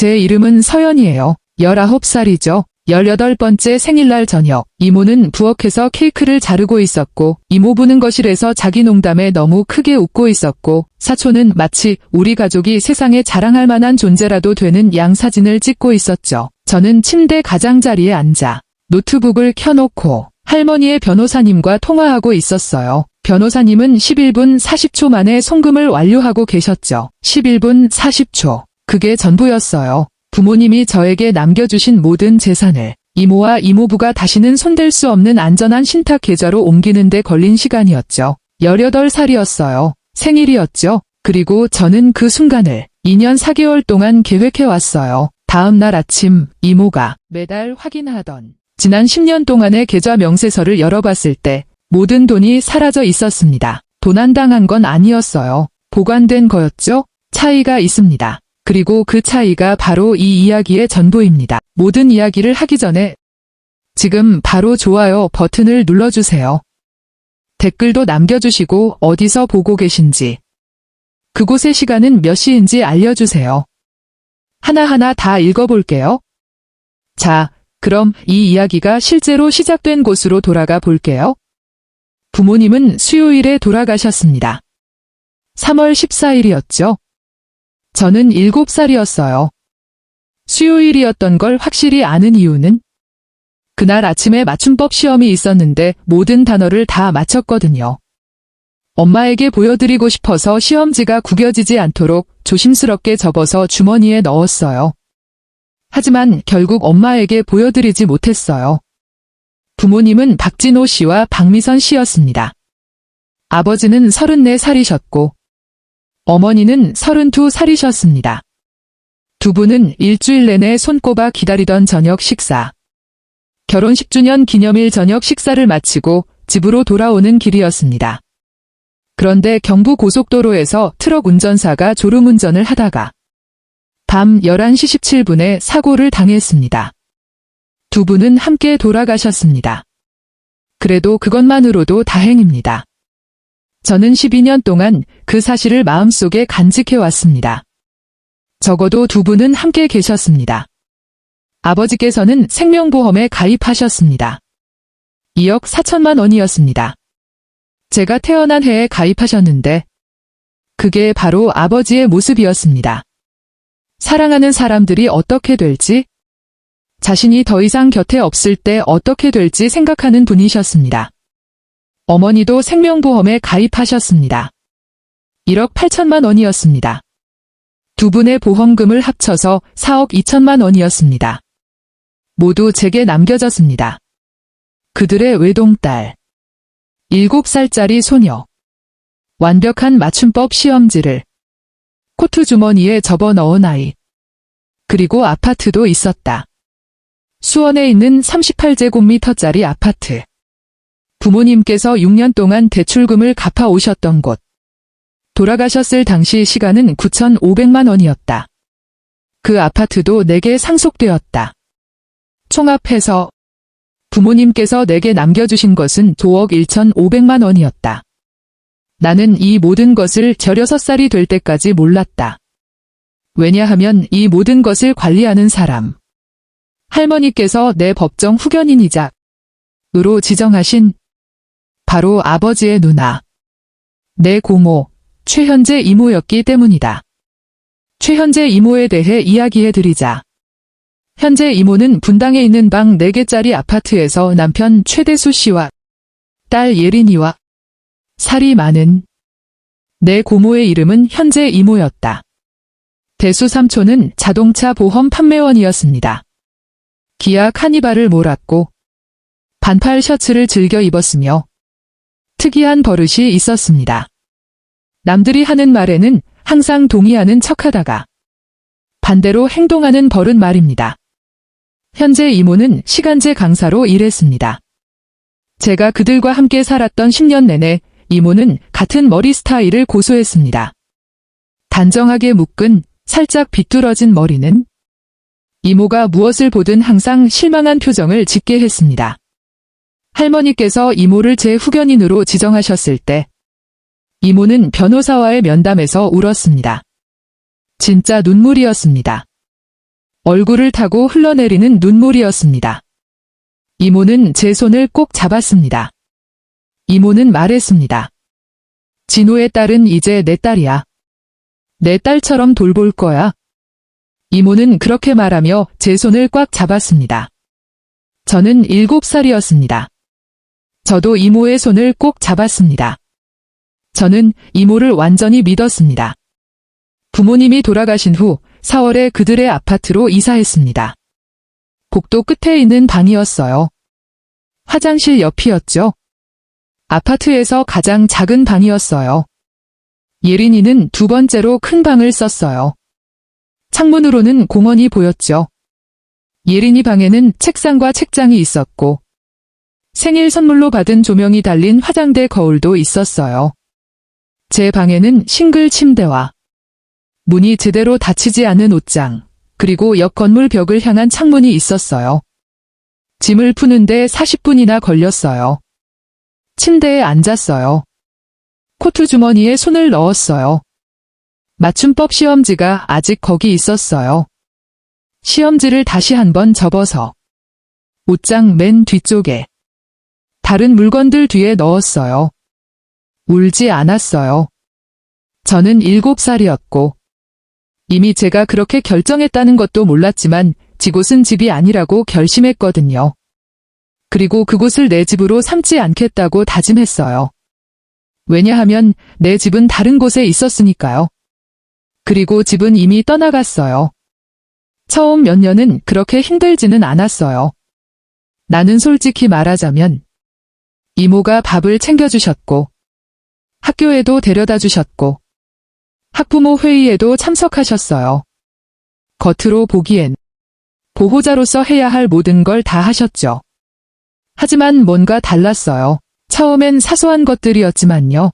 제 이름은 서연이에요. 19살이죠. 18번째 생일날 저녁, 이모는 부엌에서 케이크를 자르고 있었고, 이모부는 거실에서 자기 농담에 너무 크게 웃고 있었고, 사촌은 마치 우리 가족이 세상에 자랑할 만한 존재라도 되는 양 사진을 찍고 있었죠. 저는 침대 가장자리에 앉아 노트북을 켜놓고 할머니의 변호사님과 통화하고 있었어요. 변호사님은 11분 40초 만에 송금을 완료하고 계셨죠. 11분 40초. 그게 전부였어요. 부모님이 저에게 남겨주신 모든 재산을 이모와 이모부가 다시는 손댈 수 없는 안전한 신탁 계좌로 옮기는 데 걸린 시간이었죠. 18살이었어요. 생일이었죠. 그리고 저는 그 순간을 2년 4개월 동안 계획해왔어요. 다음 날 아침 이모가 매달 확인하던 지난 10년 동안의 계좌 명세서를 열어봤을 때 모든 돈이 사라져 있었습니다. 도난당한 건 아니었어요. 보관된 거였죠? 차이가 있습니다. 그리고 그 차이가 바로 이 이야기의 전부입니다. 모든 이야기를 하기 전에 지금 바로 좋아요 버튼을 눌러주세요. 댓글도 남겨주시고 어디서 보고 계신지, 그곳의 시간은 몇 시인지 알려주세요. 하나하나 다 읽어볼게요. 자, 그럼 이 이야기가 실제로 시작된 곳으로 돌아가 볼게요. 부모님은 수요일에 돌아가셨습니다. 3월 14일이었죠. 저는 7살이었어요. 수요일이었던 걸 확실히 아는 이유는 그날 아침에 맞춤법 시험이 있었는데 모든 단어를 다 맞췄거든요. 엄마에게 보여드리고 싶어서 시험지가 구겨지지 않도록 조심스럽게 접어서 주머니에 넣었어요. 하지만 결국 엄마에게 보여드리지 못했어요. 부모님은 박진호 씨와 박미선 씨였습니다. 아버지는 34살이셨고 어머니는 32살이셨습니다. 두 분은 일주일 내내 손꼽아 기다리던 저녁 식사, 결혼 10주년 기념일 저녁 식사를 마치고 집으로 돌아오는 길이었습니다. 그런데 경부고속도로에서 트럭 운전사가 졸음운전을 하다가 밤 11시 17분에 사고를 당했습니다. 두 분은 함께 돌아가셨습니다. 그래도 그것만으로도 다행입니다. 저는 12년 동안 그 사실을 마음속에 간직해왔습니다. 적어도 두 분은 함께 계셨습니다. 아버지께서는 생명보험에 가입하셨습니다. 2억 4천만 원이었습니다. 제가 태어난 해에 가입하셨는데 그게 바로 아버지의 모습이었습니다. 사랑하는 사람들이 어떻게 될지, 자신이 더 이상 곁에 없을 때 어떻게 될지 생각하는 분이셨습니다. 어머니도 생명보험에 가입하셨습니다. 1억 8천만 원이었습니다. 두 분의 보험금을 합쳐서 4억 2천만 원이었습니다. 모두 제게 남겨졌습니다. 그들의 외동딸, 7살짜리 소녀, 완벽한 맞춤법 시험지를 코트 주머니에 접어넣은 아이, 그리고 아파트도 있었다. 수원에 있는 38제곱미터짜리 아파트. 부모님께서 6년 동안 대출금을 갚아 오셨던 곳. 돌아가셨을 당시 시가는 9,500만 원이었다. 그 아파트도 내게 상속되었다. 총합해서 부모님께서 내게 남겨주신 것은 5억 1,500만 원이었다. 나는 이 모든 것을 16살이 될 때까지 몰랐다. 왜냐하면 이 모든 것을 관리하는 사람, 할머니께서 내 법정 후견인이자 으로 지정하신 바로 아버지의 누나, 내 고모, 최현재 이모였기 때문이다. 최현재 이모에 대해 이야기해드리자. 현재 이모는 분당에 있는 방 4개짜리 아파트에서 남편 최대수 씨와 딸 예린이와 살이 많은 내 고모의 이름은 현재 이모였다. 대수 삼촌은 자동차 보험 판매원이었습니다. 기아 카니발을 몰았고 반팔 셔츠를 즐겨 입었으며 특이한 버릇이 있었습니다. 남들이 하는 말에는 항상 동의하는 척하다가 반대로 행동하는 버릇 말입니다. 현재 이모는 시간제 강사로 일했습니다. 제가 그들과 함께 살았던 10년 내내 이모는 같은 머리 스타일을 고수했습니다. 단정하게 묶은 살짝 비뚤어진 머리는 이모가 무엇을 보든 항상 실망한 표정을 짓게 했습니다. 할머니께서 이모를 제 후견인으로 지정하셨을 때 이모는 변호사와의 면담에서 울었습니다. 진짜 눈물이었습니다. 얼굴을 타고 흘러내리는 눈물이었습니다. 이모는 제 손을 꼭 잡았습니다. 이모는 말했습니다. 진호의 딸은 이제 내 딸이야. 내 딸처럼 돌볼 거야. 이모는 그렇게 말하며 제 손을 꽉 잡았습니다. 저는 7살이었습니다. 저도 이모의 손을 꼭 잡았습니다. 저는 이모를 완전히 믿었습니다. 부모님이 돌아가신 후 4월에 그들의 아파트로 이사했습니다. 복도 끝에 있는 방이었어요. 화장실 옆이었죠. 아파트에서 가장 작은 방이었어요. 예린이는 두 번째로 큰 방을 썼어요. 창문으로는 공원이 보였죠. 예린이 방에는 책상과 책장이 있었고 생일 선물로 받은 조명이 달린 화장대 거울도 있었어요. 제 방에는 싱글 침대와 문이 제대로 닫히지 않은 옷장, 그리고 옆 건물 벽을 향한 창문이 있었어요. 짐을 푸는데 40분이나 걸렸어요. 침대에 앉았어요. 코트 주머니에 손을 넣었어요. 맞춤법 시험지가 아직 거기 있었어요. 시험지를 다시 한번 접어서 옷장 맨 뒤쪽에 다른 물건들 뒤에 넣었어요. 울지 않았어요. 저는 7살이었고 이미 제가 그렇게 결정했다는 것도 몰랐지만 이곳은 집이 아니라고 결심했거든요. 그리고 그곳을 내 집으로 삼지 않겠다고 다짐했어요. 왜냐하면 내 집은 다른 곳에 있었으니까요. 그리고 집은 이미 떠나갔어요. 처음 몇 년은 그렇게 힘들지는 않았어요. 나는 솔직히 말하자면 이모가 밥을 챙겨주셨고 학교에도 데려다 주셨고 학부모 회의에도 참석하셨어요. 겉으로 보기엔 보호자로서 해야 할 모든 걸 다 하셨죠. 하지만 뭔가 달랐어요. 처음엔 사소한 것들이었지만요.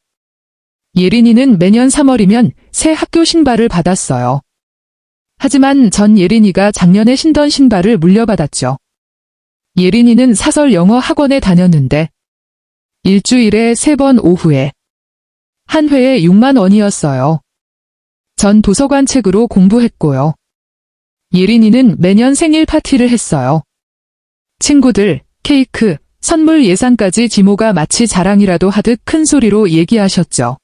예린이는 매년 3월이면 새 학교 신발을 받았어요. 하지만 전 예린이가 작년에 신던 신발을 물려받았죠. 예린이는 사설 영어 학원에 다녔는데 일주일에 3번 오후에 한 회에 6만 원이었어요. 전 도서관 책으로 공부했고요. 예린이는 매년 생일 파티를 했어요. 친구들, 케이크, 선물 예산까지 지모가 마치 자랑이라도 하듯 큰 소리로 얘기하셨죠.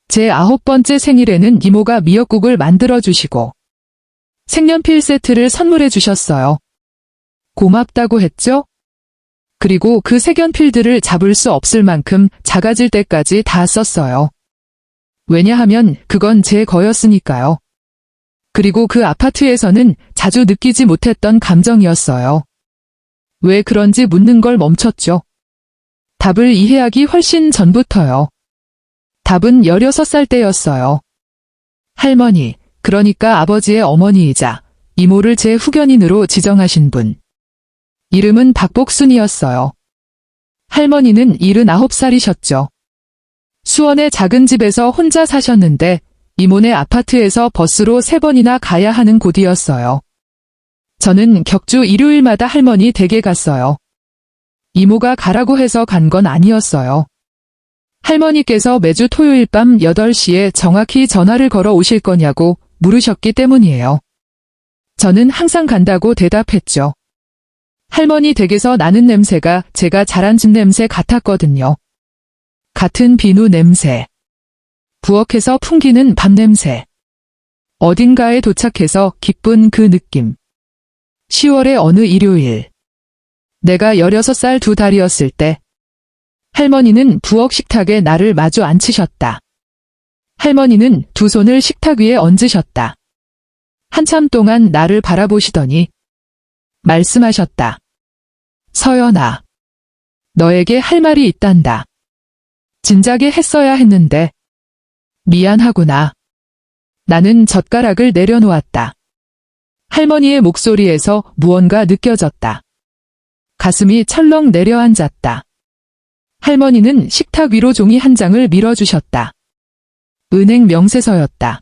제 9번째 생일에는 이모가 미역국을 만들어주시고 색연필 세트를 선물해 주셨어요. 고맙다고 했죠? 그리고 그 색연필들을 잡을 수 없을 만큼 작아질 때까지 다 썼어요. 왜냐하면 그건 제 거였으니까요. 그리고 그 아파트에서는 자주 느끼지 못했던 감정이었어요. 왜 그런지 묻는 걸 멈췄죠. 답을 이해하기 훨씬 전부터요. 답은 16살 때였어요. 할머니, 그러니까 아버지의 어머니이자 이모를 제 후견인으로 지정하신 분. 이름은 박복순이었어요. 할머니는 79살이셨죠. 수원의 작은 집에서 혼자 사셨는데 이모네 아파트에서 버스로 3번이나 가야 하는 곳이었어요. 저는 격주 일요일마다 할머니 댁에 갔어요. 이모가 가라고 해서 간 건 아니었어요. 할머니께서 매주 토요일 밤 8시에 정확히 전화를 걸어 오실 거냐고 물으셨기 때문이에요. 저는 항상 간다고 대답했죠. 할머니 댁에서 나는 냄새가 제가 자란 집 냄새 같았거든요. 같은 비누 냄새. 부엌에서 풍기는 밥 냄새. 어딘가에 도착해서 기쁜 그 느낌. 10월의 어느 일요일. 내가 16살 2달이었을 때 할머니는 부엌 식탁에 나를 마주 앉히셨다. 할머니는 두 손을 식탁 위에 얹으셨다. 한참 동안 나를 바라보시더니 말씀하셨다. 서연아, 너에게 할 말이 있단다. 진작에 했어야 했는데 미안하구나. 나는 젓가락을 내려놓았다. 할머니의 목소리에서 무언가 느껴졌다. 가슴이 철렁 내려앉았다. 할머니는 식탁 위로 종이 한 장을 밀어주셨다. 은행 명세서였다.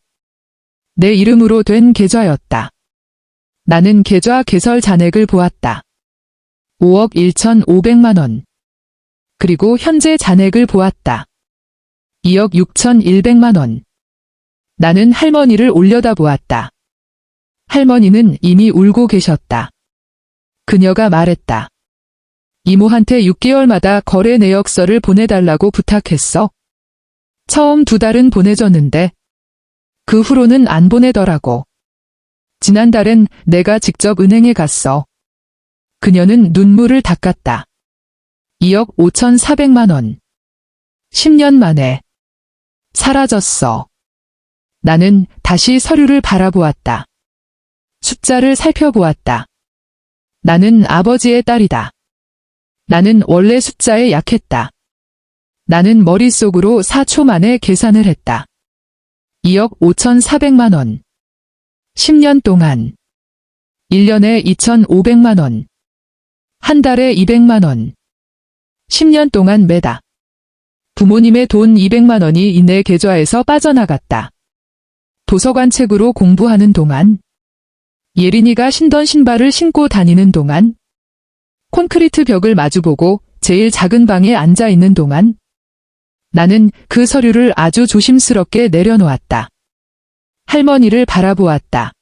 내 이름으로 된 계좌였다. 나는 계좌 개설 잔액을 보았다. 5억 1,500만 원. 그리고 현재 잔액을 보았다. 2억 6,100만 원. 나는 할머니를 올려다보았다. 할머니는 이미 울고 계셨다. 그녀가 말했다. 이모한테 6개월마다 거래 내역서를 보내달라고 부탁했어. 처음 2달은 보내줬는데 그 후로는 안 보내더라고. 지난달엔 내가 직접 은행에 갔어. 그녀는 눈물을 닦았다. 2억 5,400만 원. 10년 만에 사라졌어. 나는 다시 서류를 바라보았다. 숫자를 살펴보았다. 나는 아버지의 딸이다. 나는 원래 숫자에 약했다. 나는 머릿속으로 4초 만에 계산을 했다. 2억 5,400만 원. 10년 동안. 1년에 2,500만 원. 한 달에 200만 원. 10년 동안 매다. 부모님의 돈 200만 원이 내 계좌에서 빠져나갔다. 도서관 책으로 공부하는 동안, 예린이가 신던 신발을 신고 다니는 동안, 콘크리트 벽을 마주보고 제일 작은 방에 앉아 있는 동안, 나는 그 서류를 아주 조심스럽게 내려놓았다. 할머니를 바라보았다.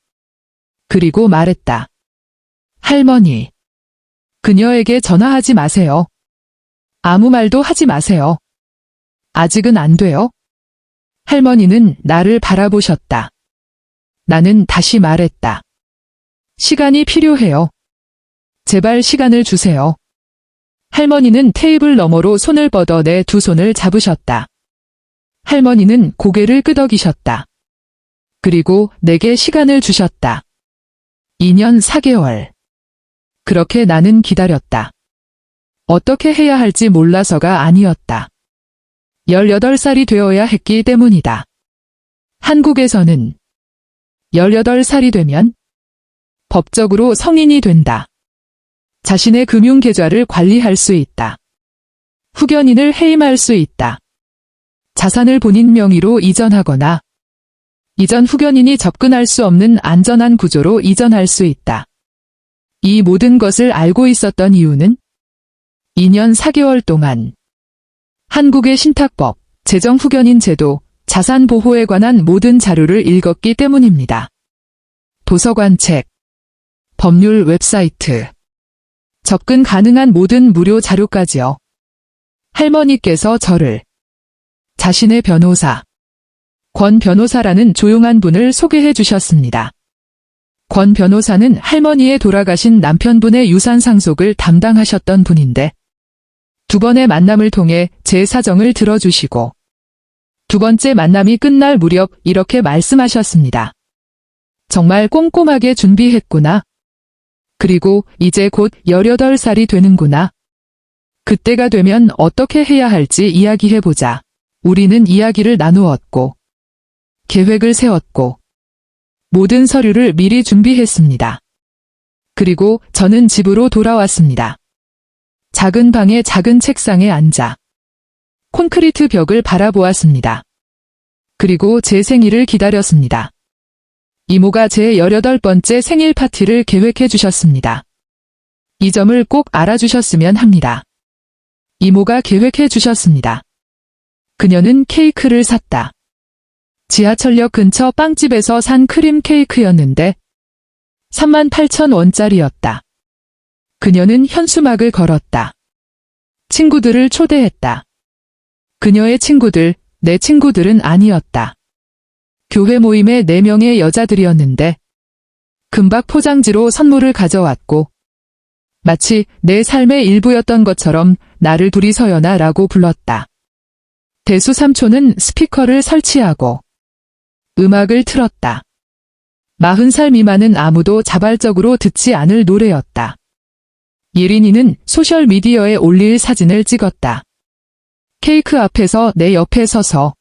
그리고 말했다. 할머니. 그녀에게 전화하지 마세요. 아무 말도 하지 마세요. 아직은 안 돼요? 할머니는 나를 바라보셨다. 나는 다시 말했다. 시간이 필요해요. 제발 시간을 주세요. 할머니는 테이블 너머로 손을 뻗어 내 두 손을 잡으셨다. 할머니는 고개를 끄덕이셨다. 그리고 내게 시간을 주셨다. 2년 4개월. 그렇게 나는 기다렸다. 어떻게 해야 할지 몰라서가 아니었다. 18살이 되어야 했기 때문이다. 한국에서는 18살이 되면 법적으로 성인이 된다. 자신의 금융계좌를 관리할 수 있다. 후견인을 해임할 수 있다. 자산을 본인 명의로 이전하거나 이전 후견인이 접근할 수 없는 안전한 구조로 이전할 수 있다. 이 모든 것을 알고 있었던 이유는 2년 4개월 동안 한국의 신탁법, 재정후견인 제도, 자산보호에 관한 모든 자료를 읽었기 때문입니다. 도서관 책, 법률 웹사이트, 접근 가능한 모든 무료 자료까지요. 할머니께서 저를 자신의 변호사, 권 변호사라는 조용한 분을 소개해 주셨습니다. 권 변호사는 할머니의 돌아가신 남편분의 유산 상속을 담당하셨던 분인데 2번의 만남을 통해 제 사정을 들어주시고 2번째 만남이 끝날 무렵 이렇게 말씀하셨습니다. 정말 꼼꼼하게 준비했구나. 그리고 이제 곧 18살이 되는구나. 그때가 되면 어떻게 해야 할지 이야기해보자. 우리는 이야기를 나누었고 계획을 세웠고 모든 서류를 미리 준비했습니다. 그리고 저는 집으로 돌아왔습니다. 작은 방의 작은 책상에 앉아 콘크리트 벽을 바라보았습니다. 그리고 제 생일을 기다렸습니다. 이모가 제 18번째 생일 파티를 계획해 주셨습니다. 이 점을 꼭 알아주셨으면 합니다. 이모가 계획해 주셨습니다. 그녀는 케이크를 샀다. 지하철역 근처 빵집에서 산 크림 케이크였는데 38,000원짜리였다. 그녀는 현수막을 걸었다. 친구들을 초대했다. 그녀의 친구들, 내 친구들은 아니었다. 교회 모임의 4명의 여자들이었는데 금박 포장지로 선물을 가져왔고 마치 내 삶의 일부였던 것처럼 나를 둘이서연아라고 불렀다. 대수 삼촌은 스피커를 설치하고 음악을 틀었다. 40살 미만은 아무도 자발적으로 듣지 않을 노래였다. 예린이는 소셜미디어에 올릴 사진을 찍었다. 케이크 앞에서 내 옆에 서서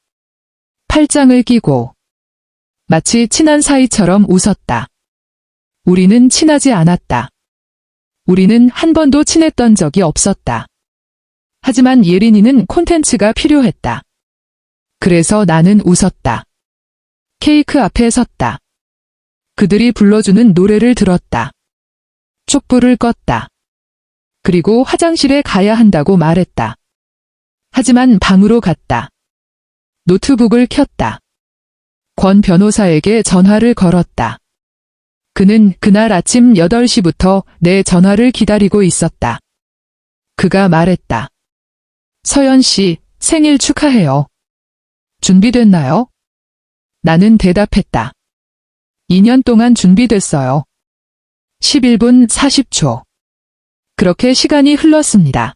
팔짱을 끼고 마치 친한 사이처럼 웃었다. 우리는 친하지 않았다. 우리는 한 번도 친했던 적이 없었다. 하지만 예린이는 콘텐츠가 필요했다. 그래서 나는 웃었다. 케이크 앞에 섰다. 그들이 불러주는 노래를 들었다. 촛불을 껐다. 그리고 화장실에 가야 한다고 말했다. 하지만 방으로 갔다. 노트북을 켰다. 권 변호사에게 전화를 걸었다. 그는 그날 아침 8시부터 내 전화를 기다리고 있었다. 그가 말했다. 서연 씨, 생일 축하해요. 준비됐나요? 나는 대답했다. 2년 동안 준비됐어요. 11분 40초. 그렇게 시간이 흘렀습니다.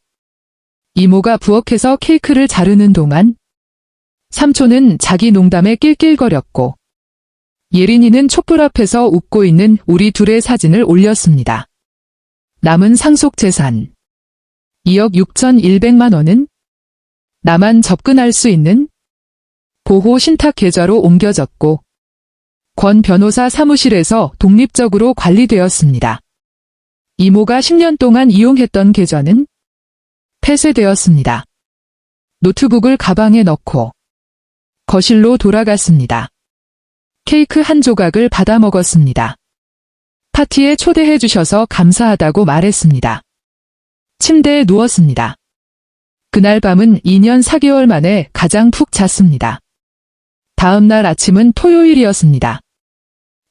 이모가 부엌에서 케이크를 자르는 동안 삼촌은 자기 농담에 낄낄거렸고 예린이는 촛불 앞에서 웃고 있는 우리 둘의 사진을 올렸습니다. 남은 상속재산 2억 6,100만 원은 나만 접근할 수 있는 보호 신탁 계좌로 옮겨졌고 권 변호사 사무실에서 독립적으로 관리되었습니다. 이모가 10년 동안 이용했던 계좌는 폐쇄되었습니다. 노트북을 가방에 넣고 거실로 돌아갔습니다. 케이크 한 조각을 받아 먹었습니다. 파티에 초대해 주셔서 감사하다고 말했습니다. 침대에 누웠습니다. 그날 밤은 2년 4개월 만에 가장 푹 잤습니다. 다음 날 아침은 토요일이었습니다.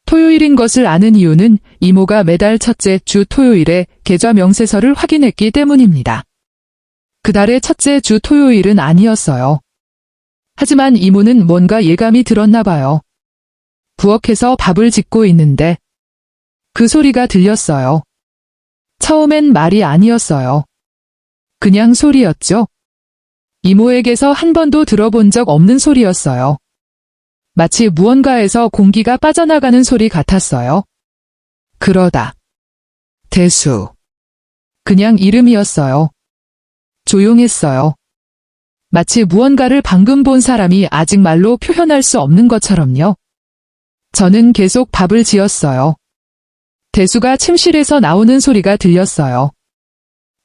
토요일인 것을 아는 이유는 이모가 매달 첫째 주 토요일에 계좌 명세서를 확인했기 때문입니다. 그달의 첫째 주 토요일은 아니었어요. 하지만 이모는 뭔가 예감이 들었나 봐요. 부엌에서 밥을 짓고 있는데 그 소리가 들렸어요. 처음엔 말이 아니었어요. 그냥 소리였죠. 이모에게서 한 번도 들어본 적 없는 소리였어요. 마치 무언가에서 공기가 빠져나가는 소리 같았어요. 그러다 대수. 그냥 이름이었어요. 조용했어요. 마치 무언가를 방금 본 사람이 아직 말로 표현할 수 없는 것처럼요. 저는 계속 밥을 지었어요. 대수가 침실에서 나오는 소리가 들렸어요.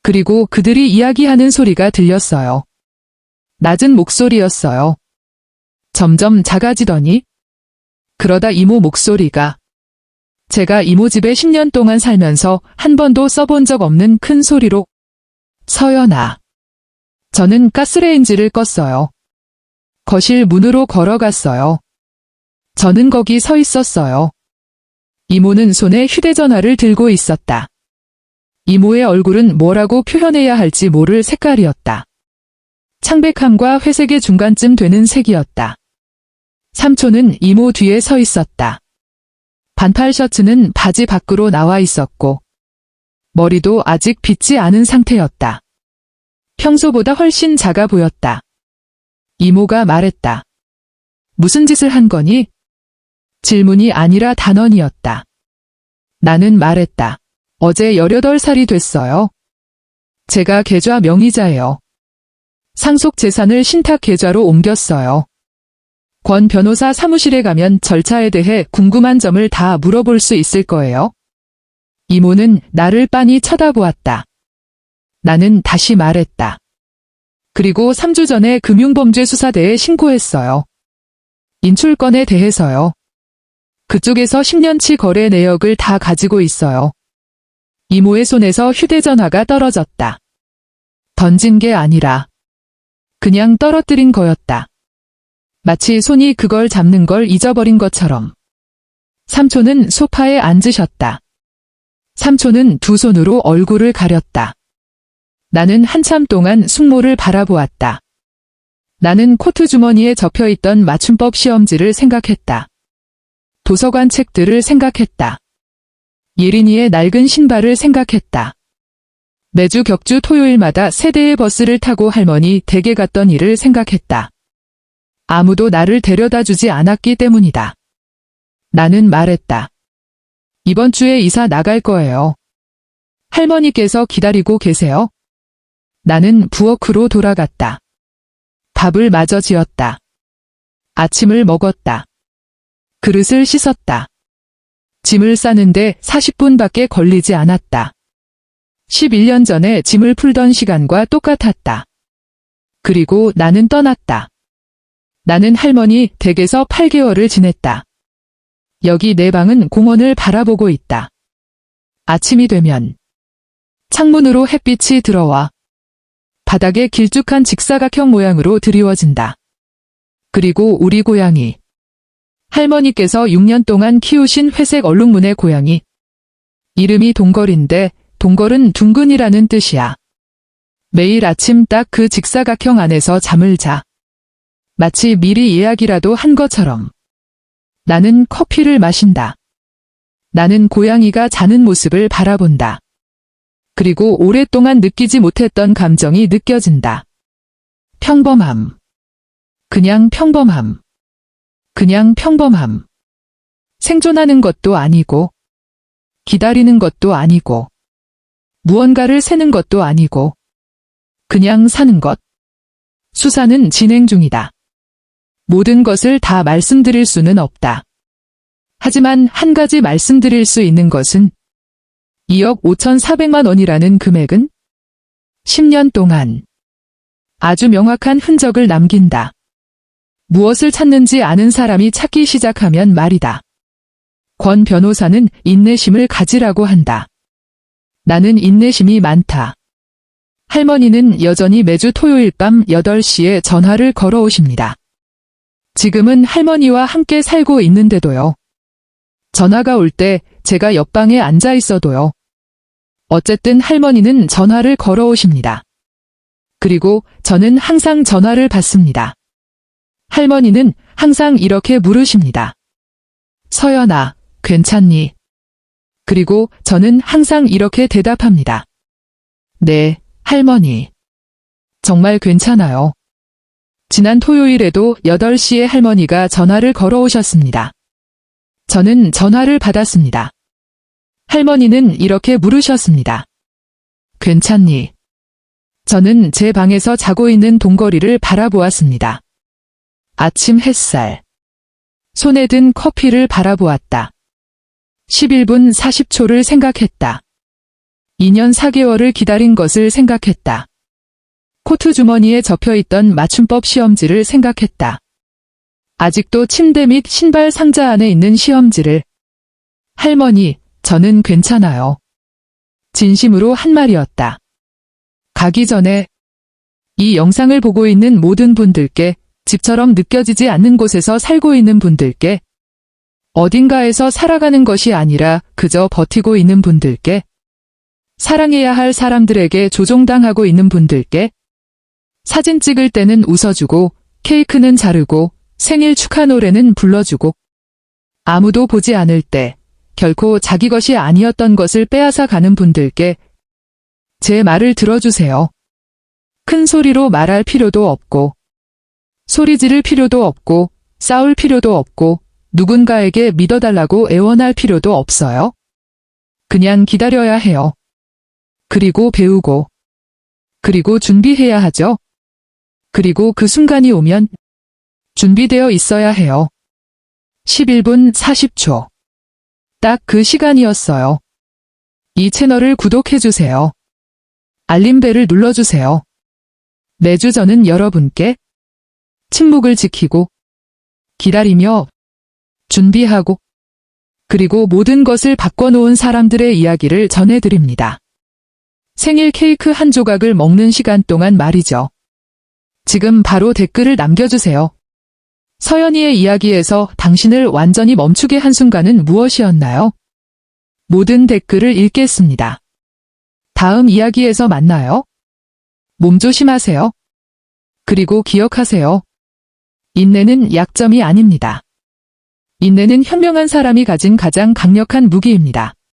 그리고 그들이 이야기하는 소리가 들렸어요. 낮은 목소리였어요. 점점 작아지더니 그러다 이모 목소리가 제가 이모 집에 10년 동안 살면서 한 번도 써본 적 없는 큰 소리로 서연아. 저는 가스레인지를 껐어요. 거실 문으로 걸어갔어요. 저는 거기 서 있었어요. 이모는 손에 휴대전화를 들고 있었다. 이모의 얼굴은 뭐라고 표현해야 할지 모를 색깔이었다. 창백함과 회색의 중간쯤 되는 색이었다. 삼촌은 이모 뒤에 서 있었다. 반팔 셔츠는 바지 밖으로 나와 있었고 머리도 아직 빗지 않은 상태였다. 평소보다 훨씬 작아 보였다. 이모가 말했다. 무슨 짓을 한 거니? 질문이 아니라 단언이었다. 나는 말했다. 어제 18살이 됐어요. 제가 계좌 명의자예요. 상속 재산을 신탁 계좌로 옮겼어요. 권 변호사 사무실에 가면 절차에 대해 궁금한 점을 다 물어볼 수 있을 거예요. 이모는 나를 빤히 쳐다보았다. 나는 다시 말했다. 그리고 3주 전에 금융범죄수사대에 신고했어요. 인출건에 대해서요. 그쪽에서 10년치 거래 내역을 다 가지고 있어요. 이모의 손에서 휴대전화가 떨어졌다. 던진 게 아니라 그냥 떨어뜨린 거였다. 마치 손이 그걸 잡는 걸 잊어버린 것처럼. 삼촌은 소파에 앉으셨다. 삼촌은 두 손으로 얼굴을 가렸다. 나는 한참 동안 숙모를 바라보았다. 나는 코트 주머니에 접혀있던 맞춤법 시험지를 생각했다. 도서관 책들을 생각했다. 예린이의 낡은 신발을 생각했다. 매주 격주 토요일마다 세대의 버스를 타고 할머니 댁에 갔던 일을 생각했다. 아무도 나를 데려다 주지 않았기 때문이다. 나는 말했다. 이번 주에 이사 나갈 거예요. 할머니께서 기다리고 계세요? 나는 부엌으로 돌아갔다. 밥을 마저 지었다. 아침을 먹었다. 그릇을 씻었다. 짐을 싸는데 40분밖에 걸리지 않았다. 11년 전에 짐을 풀던 시간과 똑같았다. 그리고 나는 떠났다. 나는 할머니 댁에서 8개월을 지냈다. 여기 내 방은 공원을 바라보고 있다. 아침이 되면 창문으로 햇빛이 들어와 바닥에 길쭉한 직사각형 모양으로 드리워진다. 그리고 우리 고양이 할머니께서 6년 동안 키우신 회색 얼룩무늬 고양이. 이름이 동걸인데 동걸은 둥근이라는 뜻이야. 매일 아침 딱 그 직사각형 안에서 잠을 자. 마치 미리 예약이라도 한 것처럼. 나는 커피를 마신다. 나는 고양이가 자는 모습을 바라본다. 그리고 오랫동안 느끼지 못했던 감정이 느껴진다. 평범함. 그냥 평범함. 그냥 평범함. 생존하는 것도 아니고, 기다리는 것도 아니고, 무언가를 세는 것도 아니고, 그냥 사는 것. 수사는 진행 중이다. 모든 것을 다 말씀드릴 수는 없다. 하지만 한 가지 말씀드릴 수 있는 것은 2억 5,400만 원이라는 금액은 10년 동안 아주 명확한 흔적을 남긴다. 무엇을 찾는지 아는 사람이 찾기 시작하면 말이다. 권 변호사는 인내심을 가지라고 한다. 나는 인내심이 많다. 할머니는 여전히 매주 토요일 밤 8시에 전화를 걸어오십니다. 지금은 할머니와 함께 살고 있는데도요. 전화가 올 때 제가 옆방에 앉아 있어도요. 어쨌든 할머니는 전화를 걸어오십니다. 그리고 저는 항상 전화를 받습니다. 할머니는 항상 이렇게 물으십니다. 서연아, 괜찮니? 그리고 저는 항상 이렇게 대답합니다. 네, 할머니. 정말 괜찮아요. 지난 토요일에도 8시에 할머니가 전화를 걸어오셨습니다. 저는 전화를 받았습니다. 할머니는 이렇게 물으셨습니다. 괜찮니? 저는 제 방에서 자고 있는 동거리를 바라보았습니다. 아침 햇살. 손에 든 커피를 바라보았다. 11분 40초를 생각했다. 2년 4개월을 기다린 것을 생각했다. 코트 주머니에 접혀있던 맞춤법 시험지를 생각했다. 아직도 침대 및 신발 상자 안에 있는 시험지를. 할머니, 저는 괜찮아요. 진심으로 한 말이었다. 가기 전에 이 영상을 보고 있는 모든 분들께, 집처럼 느껴지지 않는 곳에서 살고 있는 분들께, 어딘가에서 살아가는 것이 아니라 그저 버티고 있는 분들께, 사랑해야 할 사람들에게 조종당하고 있는 분들께, 사진 찍을 때는 웃어주고, 케이크는 자르고, 생일 축하 노래는 불러주고, 아무도 보지 않을 때, 결코 자기 것이 아니었던 것을 빼앗아 가는 분들께, 제 말을 들어주세요. 큰 소리로 말할 필요도 없고, 소리 지를 필요도 없고, 싸울 필요도 없고, 누군가에게 믿어달라고 애원할 필요도 없어요. 그냥 기다려야 해요. 그리고 배우고, 그리고 준비해야 하죠. 그리고 그 순간이 오면 준비되어 있어야 해요. 11분 40초. 딱 그 시간이었어요. 이 채널을 구독해주세요. 알림벨을 눌러주세요. 매주 저는 여러분께 침묵을 지키고, 기다리며, 준비하고, 그리고 모든 것을 바꿔놓은 사람들의 이야기를 전해드립니다. 생일 케이크 한 조각을 먹는 시간 동안 말이죠. 지금 바로 댓글을 남겨주세요. 서연이의 이야기에서 당신을 완전히 멈추게 한 순간은 무엇이었나요? 모든 댓글을 읽겠습니다. 다음 이야기에서 만나요. 몸 조심하세요. 그리고 기억하세요. 인내는 약점이 아닙니다. 인내는 현명한 사람이 가진 가장 강력한 무기입니다.